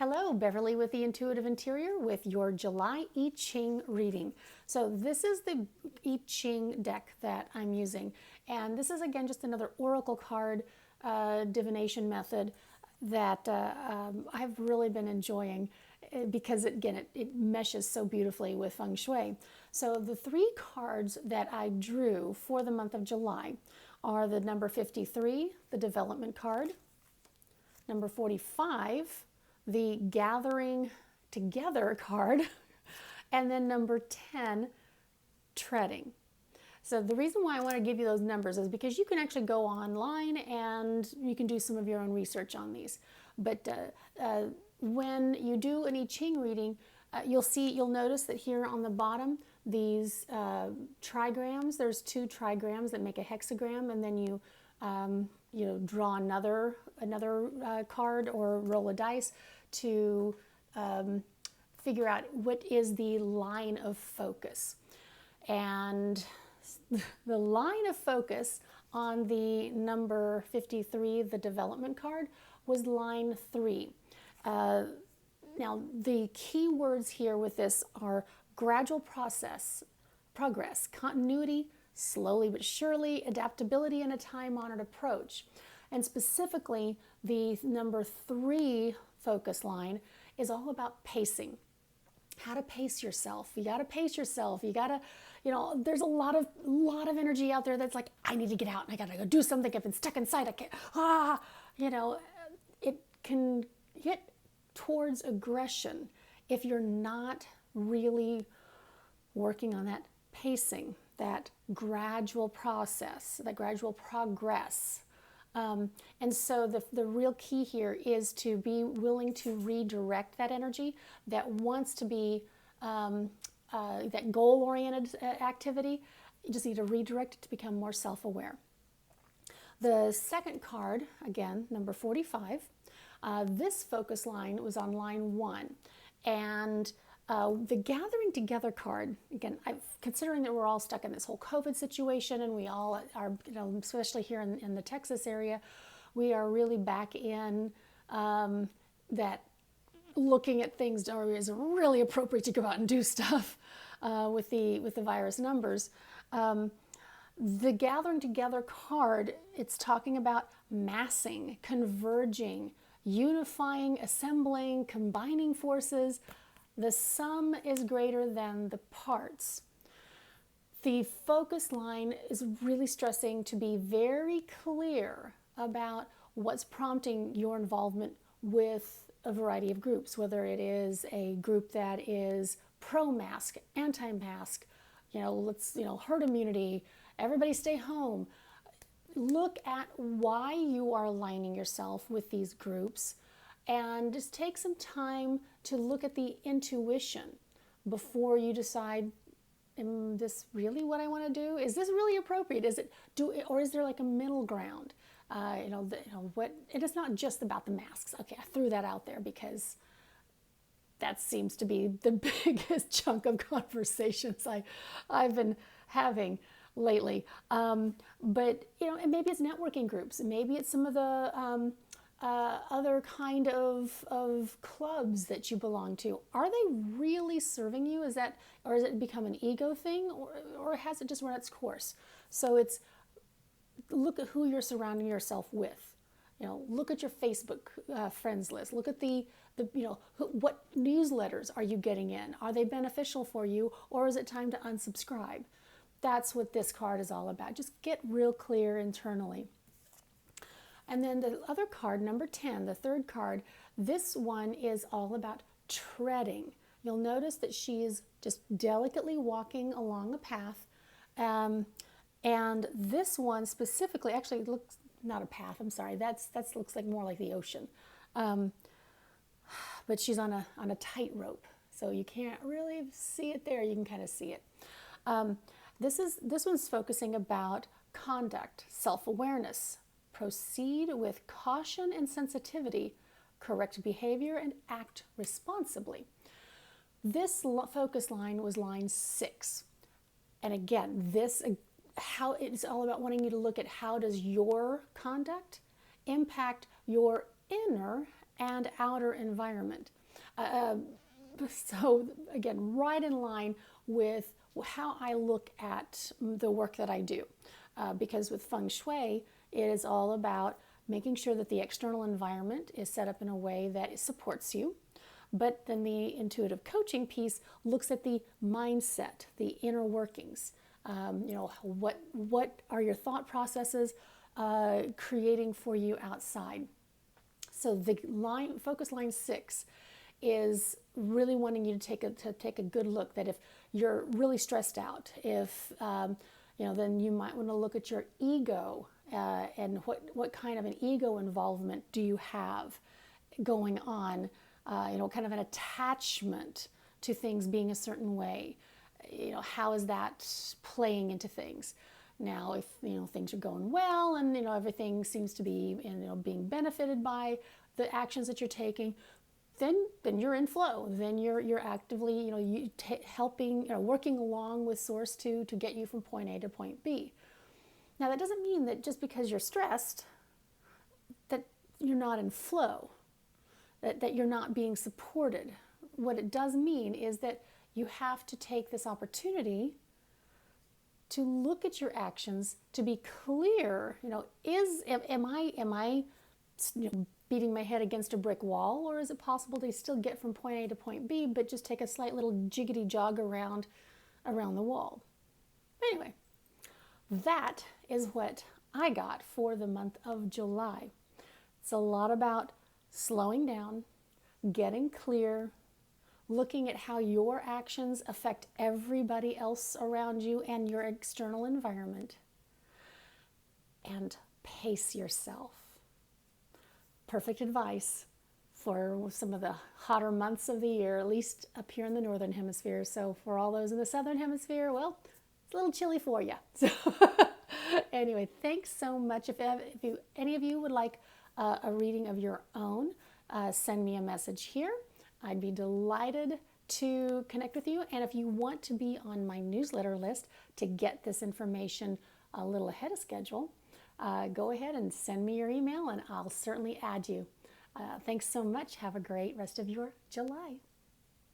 Hello, Beverly with the Intuitive Interior with your July I Ching reading. So this is the I Ching deck that I'm using. And this is, again, just another oracle card divination method that I've really been enjoying because, again, it meshes so beautifully with feng shui. So the three cards that I drew for the month of July are the number 53, the development card, number 45, the gathering together card, and then number 10, treading. So the reason why I want to give you those numbers is because you can actually go online and you can do some of your own research on these. But when you do an I Ching reading, you'll notice that here on the bottom, these trigrams, there's two trigrams that make a hexagram, and then you draw another card or roll a dice to figure out what is the line of focus. And the line of focus on the number 53, the development card, was line 3. Now, the key words here with this are gradual progress, continuity, slowly but surely, adaptability, and a time-honored approach. And specifically, the number 3 focus line is all about pacing. How to pace yourself. You got to pace yourself. You got to, there's a lot of energy out there that's like, I need to get out and I got to go do something. I've been stuck inside. I can't, it can get towards aggression if you're not really working on that pacing, that gradual process, that gradual progress. And so the real key here is to be willing to redirect that energy that wants to be that goal-oriented activity. You just need to redirect it to become more self-aware. The second card, again, number 45, this focus line was on line 1. And the gathering together card, again, considering that we're all stuck in this whole COVID situation and we all are, especially here in the Texas area, we are really back in that looking at things is really appropriate to go out and do stuff with the virus numbers. The gathering together card, it's talking about massing, converging, unifying, assembling, combining forces. The sum is greater than the parts. The focus line is really stressing to be very clear about what's prompting your involvement with a variety of groups, whether it is a group that is pro-mask, anti-mask, herd immunity, everybody stay home. Look at why you are aligning yourself with these groups and just take some time to look at the intuition before you decide, am this really what I want to do? Is this really appropriate? Or is there like a middle ground? It is not just about the masks. Okay, I threw that out there because that seems to be the biggest chunk of conversations I've been having lately. And maybe it's networking groups. Maybe it's some of the other kind of clubs that you belong to. Are they really serving you? Or has it become an ego thing, or has it just run its course? So it's look at who you're surrounding yourself with. Look at your Facebook friends list. Look at what newsletters are you getting in? Are they beneficial for you, or is it time to unsubscribe? That's what this card is all about. Just get real clear internally. And then the other card, number 10, the third card, this one is all about treading. You'll notice that she is just delicately walking along a path. And this one specifically, actually looks, not a path, I'm sorry, that looks like more like the ocean. But she's on a tightrope, so you can't really see it there. You can kind of see it. This one's focusing about conduct, self-awareness. Proceed with caution and sensitivity, correct behavior, and act responsibly. This focus line was line 6. And again, how it's all about wanting you to look at how does your conduct impact your inner and outer environment. So again, right in line with how I look at the work that I do. Because with Feng Shui, it is all about making sure that the external environment is set up in a way that it supports you. But then the intuitive coaching piece looks at the mindset, the inner workings. What are your thought processes creating for you outside? So the focus line 6 is really wanting you to take a good look. That if you're really stressed out, if then you might want to look at your ego and what kind of an ego involvement do you have going on. Kind of an attachment to things being a certain way. How is that playing into things? Now, if things are going well and everything seems to be being benefited by the actions that you're taking, then you're in flow. Then you're actively helping, working along with Source to get you from point A to point B. Now, that doesn't mean that just because you're stressed that you're not in flow, that you're not being supported. What it does mean is that you have to take this opportunity to look at your actions, to be clear. Am I beating my head against a brick wall, or is it possible to still get from point A to point B, but just take a slight little jiggity jog around the wall? Anyway, that is what I got for the month of July. It's a lot about slowing down, getting clear, looking at how your actions affect everybody else around you and your external environment, and pace yourself. Perfect advice for some of the hotter months of the year, at least up here in the Northern Hemisphere. So for all those in the Southern Hemisphere, well, it's a little chilly for you. So anyway, thanks so much. If any of you would like a reading of your own, send me a message here. I'd be delighted to connect with you. And if you want to be on my newsletter list to get this information a little ahead of schedule, go ahead and send me your email and I'll certainly add you. Thanks so much. Have a great rest of your July.